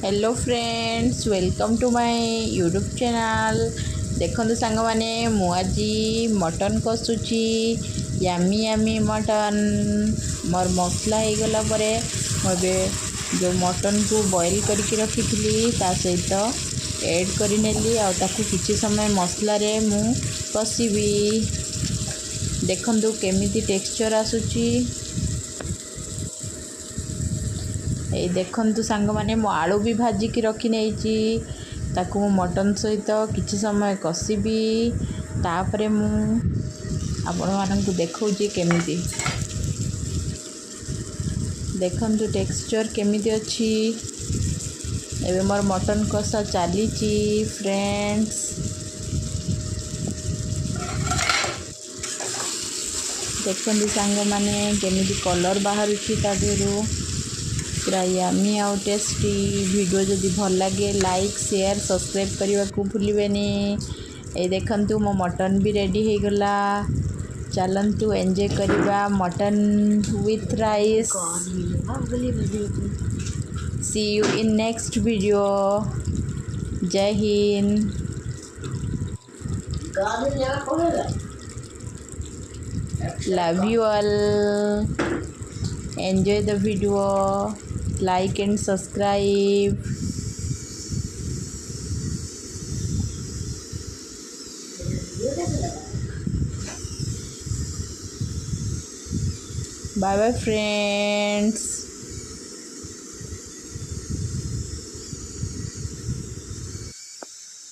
Hello friends, welcome to my YouTube channel. देखो song माने मु आज मटन कषुची। यामी यामी मटन मोर मसला हो गला परे मुझे जो मटन को बॉईल करके रखी थी ता सहित ऐड करी नेली आ ताकू किछि समय मसला रे मु कषिबी। देखंतु केमिति टेक्सचर आसुची। ये देखंतु सांग माने मो आलू भी भाजिकी रखी नहीं ताकू मु मटन सहित किछि समय कषिबी। तापरे मु आपण मानकु देखौची केमिति। देखंतु टेक्सचर केमिति अछि। एबे मोर मटन कषा चलीची फ्रेंड्स। देखंतु सांग माने केमिति कलर बाहरुची ता देरु पूरा यामी आउ टेस्टी। वीडियो जदि भल लगे लाइक शेयर सब्सक्राइब करने को भूलिबेनी। ए देखंतु मो मटन भी रेडी हो गला। चलंतु एंजॉय करिबा mutton with rice. See you in next video. जय हिंद। Love you all. Enjoy the video, like and subscribe. Bye bye friends.